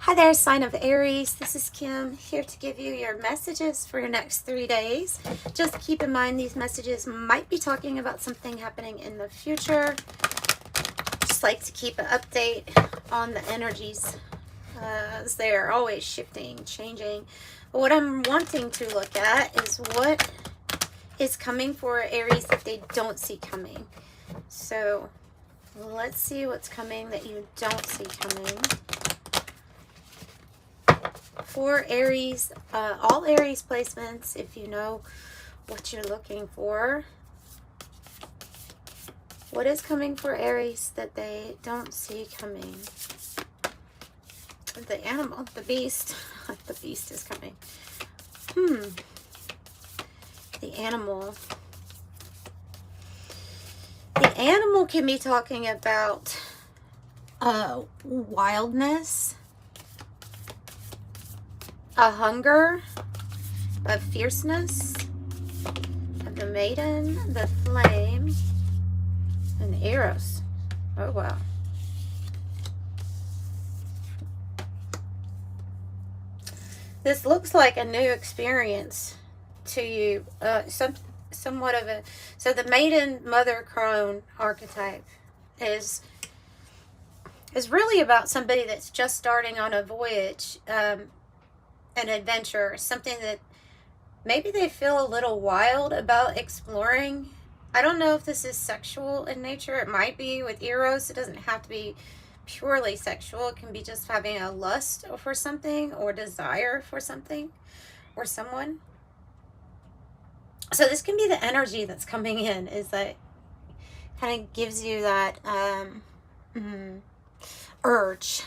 Hi there, sign of Aries. This is Kim here to give you your messages for your next 3 days. Just keep in mind these messages might be talking about something happening in the future. Just like to keep an update on the energies as they're always shifting, changing. But what I'm wanting to look at is what is coming for Aries that they don't see coming. So let's see what's coming that you don't see coming. For Aries, all Aries placements, if you know what you're looking for. What is coming for Aries that they don't see coming? The animal, the beast. The beast is coming. The animal. The animal can be talking about wildness, a hunger, a fierceness, of the maiden, the flame, and Eros. Oh, wow. This looks like a new experience to you. Somewhat of a... So the maiden mother crone archetype is really about somebody that's just starting on a voyage, an adventure, something that maybe they feel a little wild about exploring. I don't know if this is sexual in nature. It might be with Eros. It doesn't have to be purely sexual. It can be just having a lust for something or desire for something or someone. So this can be the energy that's coming in, is that kind of gives you that an urge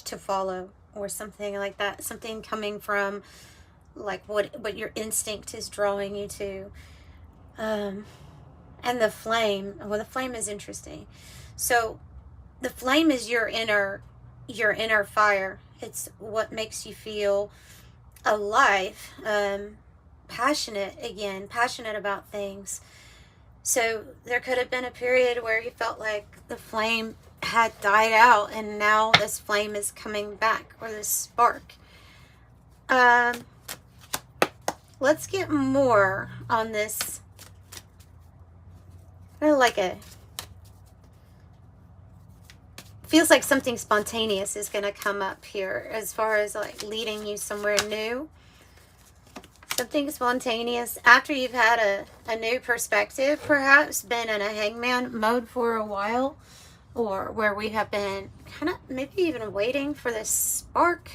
to follow, or something like that. Something coming from like what your instinct is drawing you to. And the flame, well, the flame is interesting. So the flame is your inner fire. It's what makes you feel alive, passionate about things. So there could have been a period where you felt like the flame had died out, and now this flame is coming back, or this spark. Let's get more on this. Feels like something spontaneous is going to come up here, as far as like leading you somewhere new. Something spontaneous after you've had a new perspective, perhaps been in a hangman mode for a while, or where we have been kind of maybe even waiting for this spark.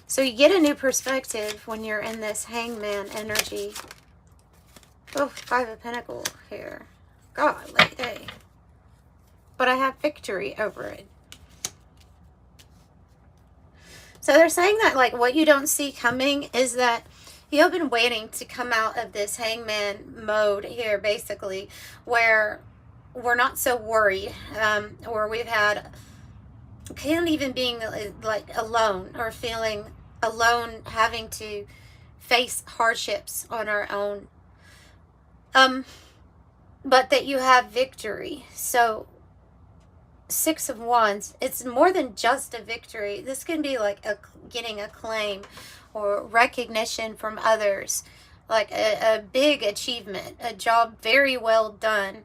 So you get a new perspective when you're in this hangman energy. Oh, 5 of Pentacles here. Golly, hey. But I have victory over it. So they're saying that like what you don't see coming is that you've been waiting to come out of this hangman mode here, basically, where we're not so worried, or we've had, can't even being like alone, or feeling alone, having to face hardships on our own, but that you have victory. So 6 of Wands, it's more than just a victory. This can be like getting acclaim or recognition from others, like a big achievement, a job very well done,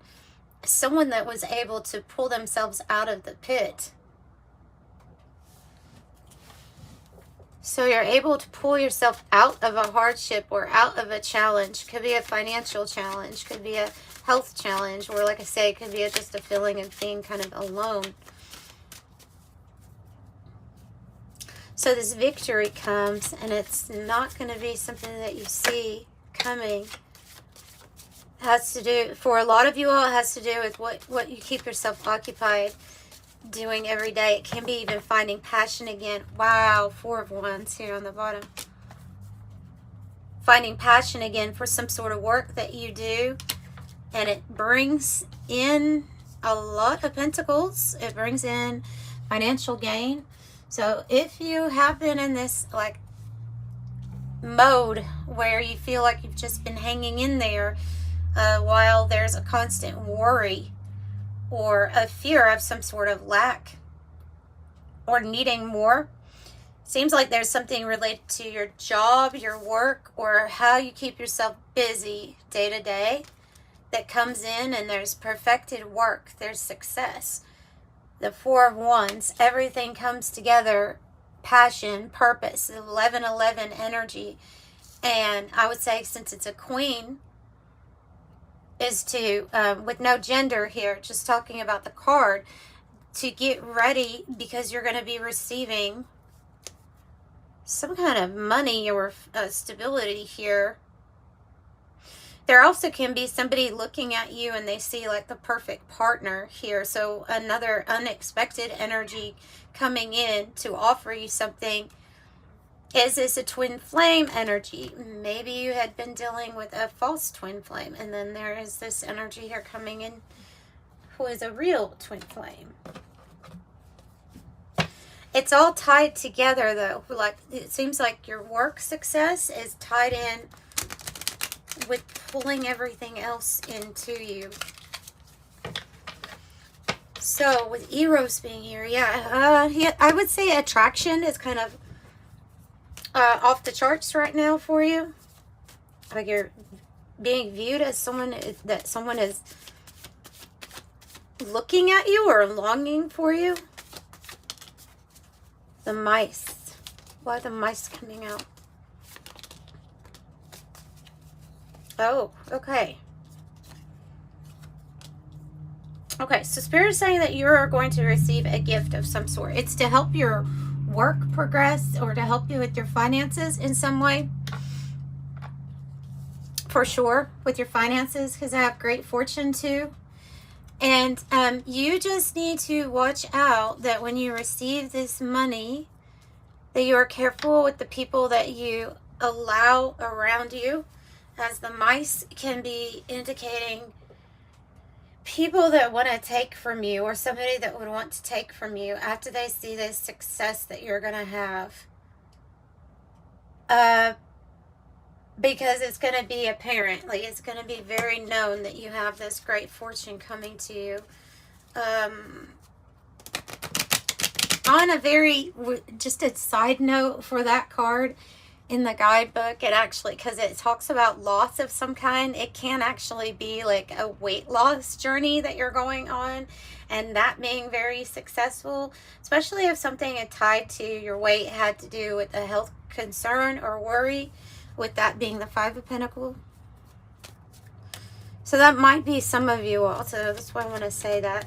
someone that was able to pull themselves out of the pit. So you're able to pull yourself out of a hardship or out of a challenge. Could be a financial challenge, could be a health challenge, or like I say, it could be just a feeling of being kind of alone. So this victory comes, and it's not going to be something that you see coming. It has to do, for a lot of you all, it has to do with what you keep yourself occupied doing every day. It can be even finding passion again. Wow, 4 of Wands here on the bottom. Finding passion again for some sort of work that you do. And it brings in a lot of pentacles. It brings in financial gain. So if you have been in this like mode where you feel like you've just been hanging in there while there's a constant worry or a fear of some sort of lack or needing more. Seems like there's something related to your job, your work, or how you keep yourself busy day to day that comes in, and there's perfected work, there's success. The Four of Wands, everything comes together, passion, purpose, 1111 energy. And I would say, since it's a queen, is to, with no gender here, just talking about the card, to get ready because you're going to be receiving some kind of money or stability here. There also can be somebody looking at you and they see like the perfect partner here. So another unexpected energy coming in to offer you something. Is this a twin flame energy? Maybe you had been dealing with a false twin flame, and then there is this energy here coming in who is a real twin flame. It's all tied together though. Like, it seems like your work success is tied in with pulling everything else into you. So with Eros being here, I would say attraction is kind of off the charts right now for you. Like, you're being viewed as someone that someone is looking at you or longing for you. The mice. Why are the mice coming out? Oh, okay. Okay, so Spirit is saying that you are going to receive a gift of some sort. It's to help your work progress or to help you with your finances in some way. For sure, with your finances, because I have great fortune too. And you just need to watch out that when you receive this money, that you are careful with the people that you allow around you, as the mice can be indicating people that want to take from you, or somebody that would want to take from you after they see this success that you're going to have. Because it's going to be apparently, it's going to be very known that you have this great fortune coming to you. On a very, just a side note for that card, in the guidebook, it actually, because it talks about loss of some kind, it can actually be like a weight loss journey that you're going on, and that being very successful, especially if something tied to your weight had to do with a health concern or worry, with that being the Five of Pentacles. So that might be some of you also. That's why I want to say that.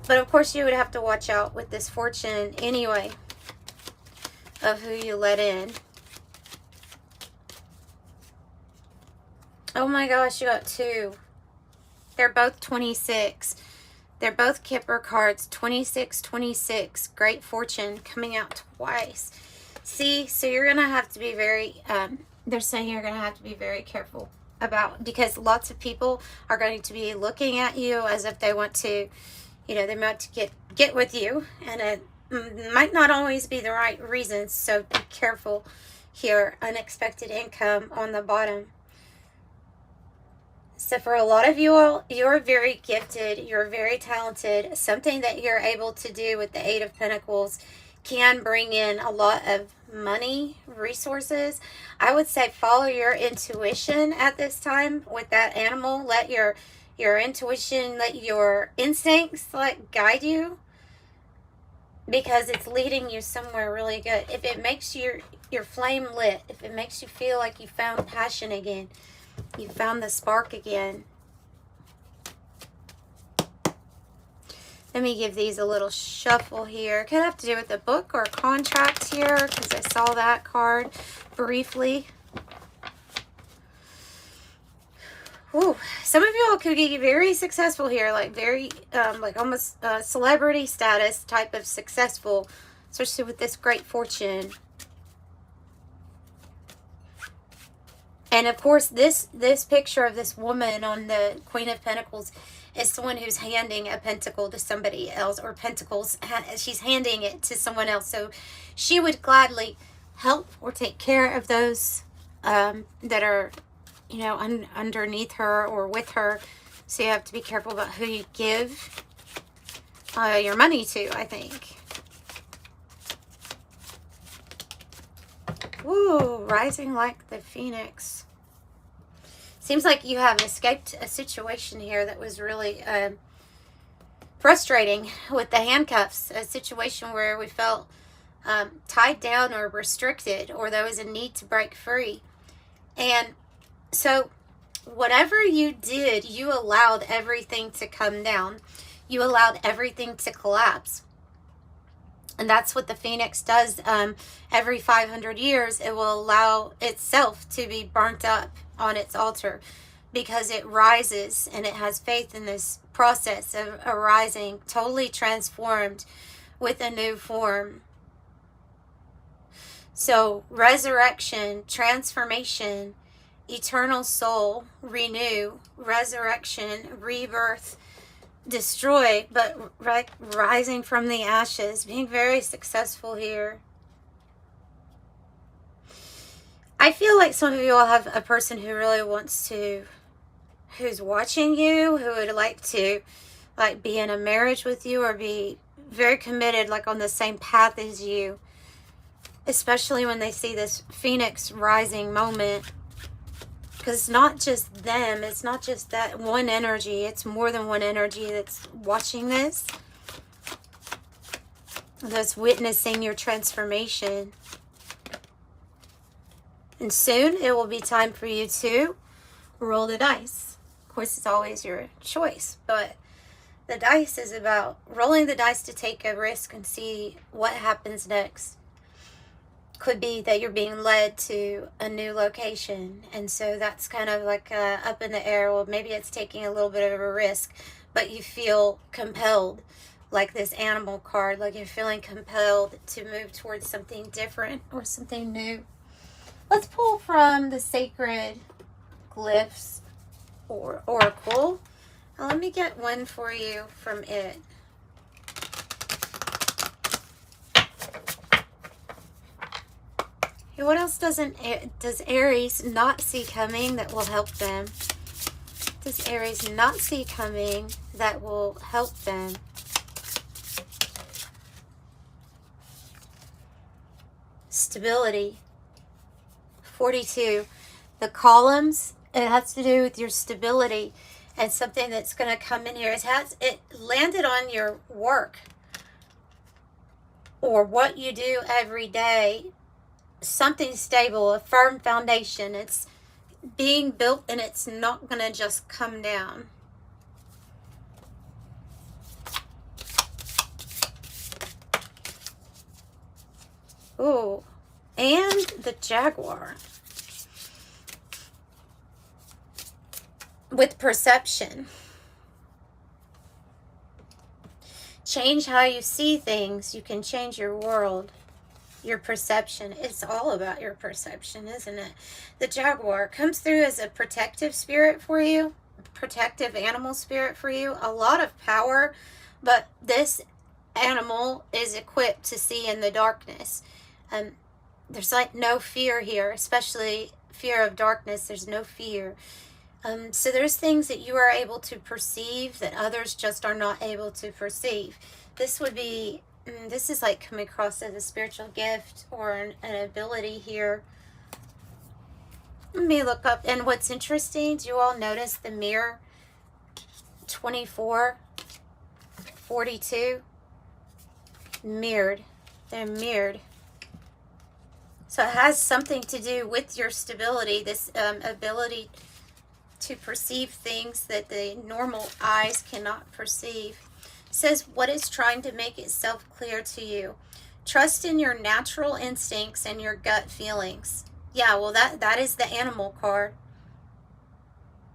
But of course you would have to watch out with this fortune anyway, of who you let in. Oh my gosh, you got two. They're both 26. They're both Kipper cards. 26, 26. Great fortune coming out twice. See, so you're going to have to be very, they're saying you're going to have to be very careful about, because lots of people are going to be looking at you as if they want to, you know, they want to get with you, and it might not always be the right reasons, so be careful here. Unexpected income on the bottom. So for a lot of you all, you're very gifted, you're very talented. Something that you're able to do with the Eight of Pentacles can bring in a lot of money, resources. I would say follow your intuition at this time with that animal. Let your intuition, let your instincts like guide you, because it's leading you somewhere really good. If it makes your flame lit, if it makes you feel like you found passion again, you found the spark again. Let me give these a little shuffle here. Could have to do with a book or a contract here, because I saw that card briefly. Ooh, some of y'all could be very successful here, like very, like almost celebrity status type of successful, especially with this great fortune. And of course, this picture of this woman on the Queen of Pentacles is someone who's handing a pentacle to somebody else, or pentacles, she's handing it to someone else. So she would gladly help or take care of those that are, you know, underneath her or with her. So you have to be careful about who you give your money to, I think. Woo, rising like the phoenix. Seems like you have escaped a situation here that was really frustrating with the handcuffs. A situation where we felt tied down or restricted, or there was a need to break free. And so whatever you did, you allowed everything to come down. You allowed everything to collapse. And that's what the phoenix does. Every 500 years, it will allow itself to be burnt up on its altar, because it rises and it has faith in this process of arising, totally transformed with a new form. So resurrection, transformation, eternal soul, renew, resurrection, rebirth, destroy, but rising from the ashes, being very successful here. I feel like some of you all have a person who really wants to, who's watching you, who would like to be in a marriage with you or be very committed, like on the same path as you, especially when they see this phoenix rising moment. Because it's not just them, it's not just that one energy, it's more than one energy that's watching this, that's witnessing your transformation. And soon it will be time for you to roll the dice. Of course, it's always your choice, but the dice is about rolling the dice to take a risk and see what happens next. Could be that you're being led to a new location, and so that's kind of like up in the air. Well, maybe it's taking a little bit of a risk, but you feel compelled, like this animal card, like you're feeling compelled to move towards something different or something new. Let's pull from the Sacred Glyphs or Oracle. Now, let me get one for you from it. What else does Aries not see coming that will help them? Does Aries not see coming that will help them? Stability. 42. The columns, it has to do with your stability and something that's going to come in here. It landed on your work or what you do every day. Something stable, a firm foundation. It's being built and it's not going to just come down. Ooh, and the Jaguar. With perception. Change how you see things. You can change your world. Your perception. It's all about your perception, isn't it? The Jaguar comes through as a protective spirit for you. Protective animal spirit for you. A lot of power. But this animal is equipped to see in the darkness. There's like no fear here. Especially fear of darkness. There's no fear. So there's things that you are able to perceive that others just are not able to perceive. This would be, this is like coming across as a spiritual gift or an ability here. Let me look up. And what's interesting, do you all notice the mirror? 24, 42, mirrored. They're mirrored. So it has something to do with your stability, this ability to perceive things that the normal eyes cannot perceive. It says, what is trying to make itself clear to you? Trust in your natural instincts and your gut feelings. Yeah, well, that is the animal card.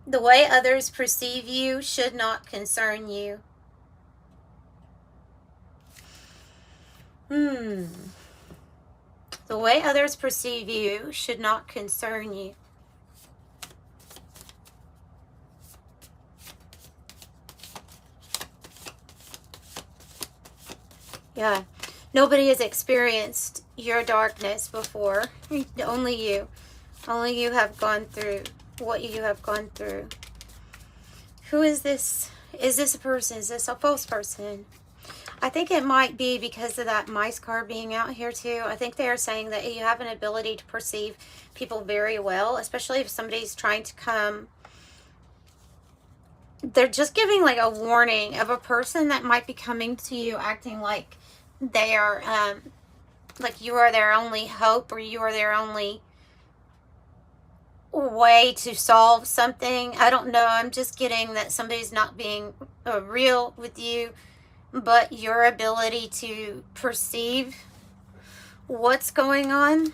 The way others perceive you should not concern you. The way others perceive you should not concern you. Yeah, nobody has experienced your darkness before. Only you. Only you have gone through what you have gone through. Who is this? Is this a person? Is this a false person? I think it might be because of that mice card being out here too. I think they are saying that you have an ability to perceive people very well, especially if somebody's trying to come. They're just giving like a warning of a person that might be coming to you acting like they are, like you are their only hope, or you are their only way to solve something. I don't know. I'm just getting that somebody's not being real with you, but your ability to perceive what's going on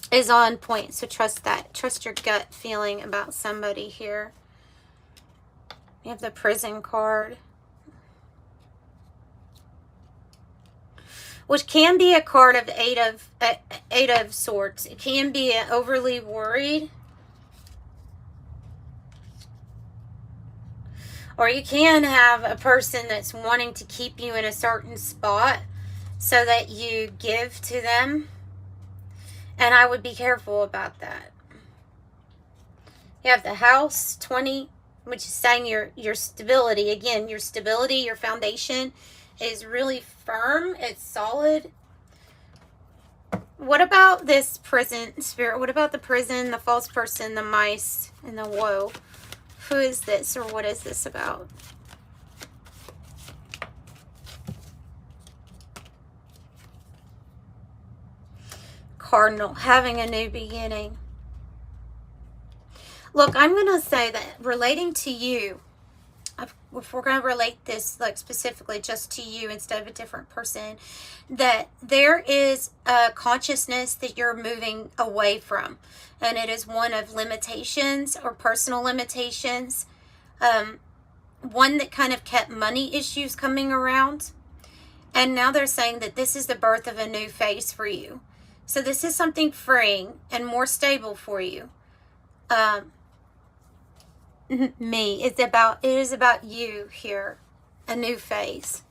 is on point. So trust that. Trust your gut feeling about somebody here. You have the Prison card, which can be a card of eight of swords. It can be overly worried, or you can have a person that's wanting to keep you in a certain spot so that you give to them, and I would be careful about that. You have the House 20, which is saying your stability. Again, your stability, your foundation is really firm. It's solid. What about this prison spirit? What about the prison, the false person, the mice, and the woe? Who is this, or what is this about? Cardinal, having a new beginning. Look, I'm going to say that relating to you, if we're going to relate this like specifically just to you instead of a different person, that there is a consciousness that you're moving away from, and it is one of limitations or personal limitations, one that kind of kept money issues coming around, and now they're saying that this is the birth of a new phase for you. So this is something freeing and more stable for you. It is about you here. A new phase.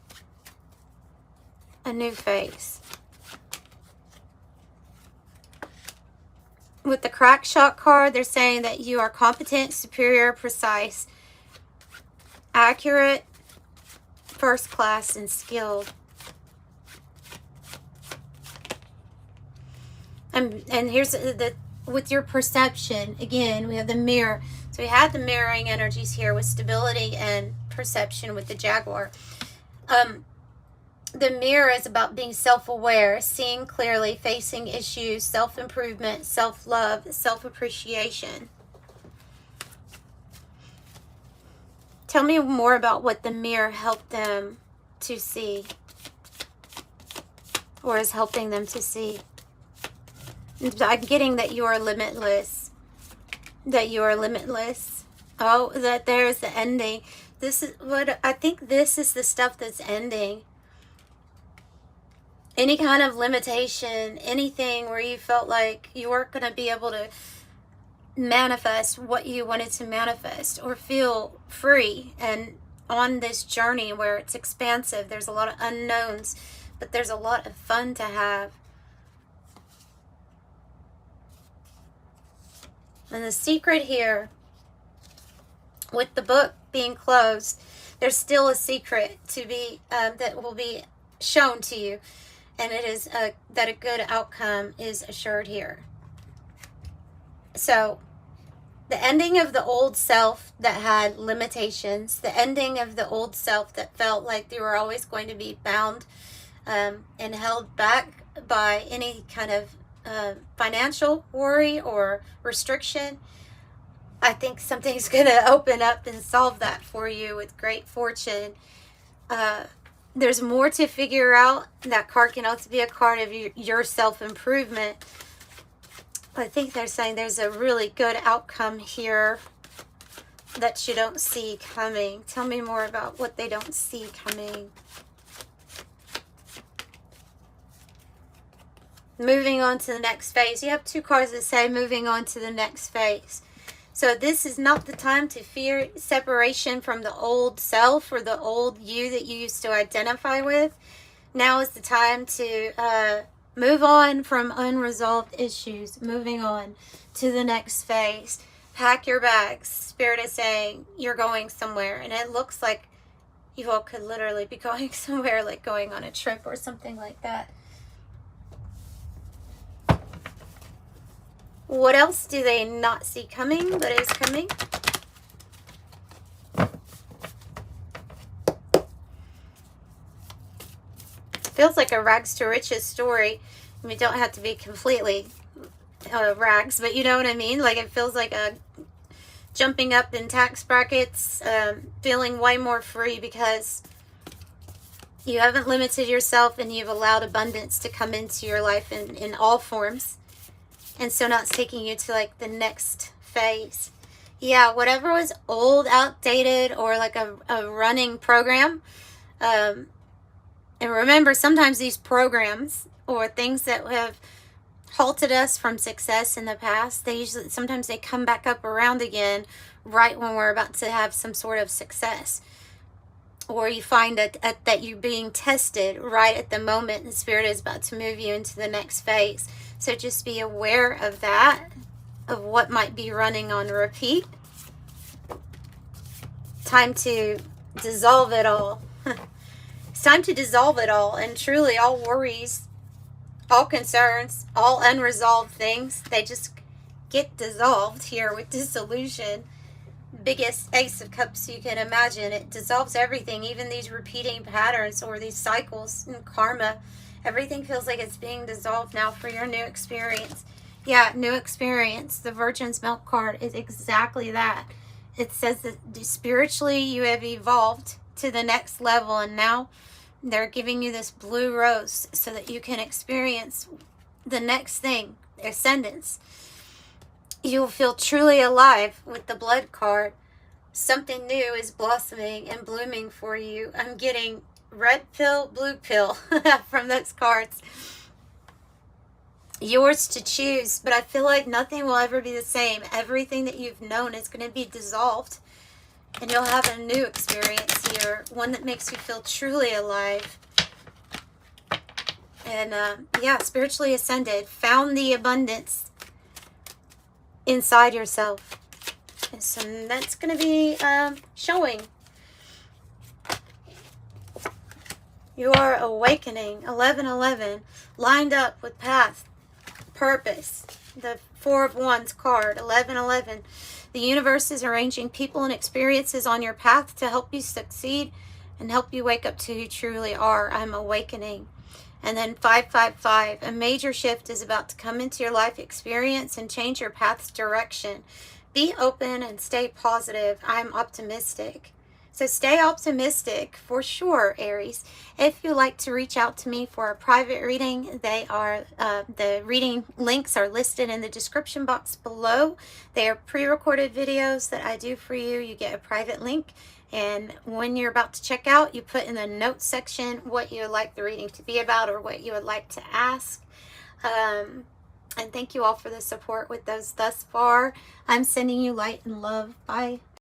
A new phase. With the crack shot card, they're saying that you are competent, superior, precise, accurate, first class, and skilled. And here's the with your perception. Again, we have the mirror. So we have the mirroring energies here with stability and perception with the Jaguar. The mirror is about being self-aware, seeing clearly, facing issues, self-improvement, self-love, self-appreciation. Tell me more about what the mirror helped them to see, or is helping them to see. I'm getting that you are limitless. That you are limitless. Oh, that there's the ending. This is what I think. This is the stuff that's ending. Any kind of limitation, anything where you felt like you weren't going to be able to manifest what you wanted to manifest, or feel free and on this journey where it's expansive. There's a lot of unknowns, but there's a lot of fun to have. And the secret here, with the book being closed, there's still a secret to be that will be shown to you, and it is that a good outcome is assured here. So, the ending of the old self that had limitations, the ending of the old self that felt like they were always going to be bound and held back by any kind of financial worry or restriction. I think something's going to open up and solve that for you with great fortune. There's more to figure out. That card can also be a card of your self-improvement. I think they're saying there's a really good outcome here that you don't see coming. Tell me more about what they don't see coming. Moving on to the next phase. You have two cards that say moving on to the next phase. So this is not the time to fear separation from the old self or the old you that you used to identify with. Now is the time to move on from unresolved issues. Moving on to the next phase. Pack your bags. Spirit is saying you're going somewhere. And it looks like You all could literally be going somewhere, like going on a trip or something like that. What else do they not see coming, but is coming? Feels like a rags to riches story. I mean, don't have to be completely rags, but you know what I mean? Like, it feels like a jumping up in tax brackets, feeling way more free because you haven't limited yourself and you've allowed abundance to come into your life in all forms. And so now it's taking you to like the next phase. Yeah, whatever was old, outdated, or like a running program. And remember, sometimes these programs or things that have halted us from success in the past, sometimes they come back up around again right when we're about to have some sort of success. Or you find that you're being tested right at the moment and Spirit is about to move you into the next phase. So just be aware of that, of what might be running on repeat. Time to dissolve it all. It's time to dissolve it all, and truly all worries, all concerns, all unresolved things, they just get dissolved here with dissolution. Biggest Ace of Cups you can imagine. It dissolves everything, even these repeating patterns or these cycles and karma. Everything feels like it's being dissolved now for your new experience. Yeah, new experience. The Virgin's Milk card is exactly that. It says that spiritually you have evolved to the next level, and now they're giving you this blue rose so that you can experience the next thing, ascendance. You'll feel truly alive with the Blood card. Something new is blossoming and blooming for you. I'm getting red pill, blue pill from those cards. Yours to choose, but I feel like nothing will ever be the same. Everything that you've known is going to be dissolved. And you'll have a new experience here, one that makes you feel truly alive. And yeah, spiritually ascended, found the abundance inside yourself. And so that's going to be showing. You are awakening, 1111, lined up with path, purpose. The Four of Wands card, 1111. The universe is arranging people and experiences on your path to help you succeed and help you wake up to who you truly are. I'm awakening. And then 555, a major shift is about to come into your life experience and change your path's direction. Be open and stay positive. I'm optimistic. So stay optimistic for sure, Aries. If you'd like to reach out to me for a private reading, they are the reading links are listed in the description box below. They are pre-recorded videos that I do for you. You get a private link, and when you're about to check out, you put in the notes section what you would like the reading to be about or what you would like to ask. And thank you all for the support with those thus far. I'm sending you light and love. Bye.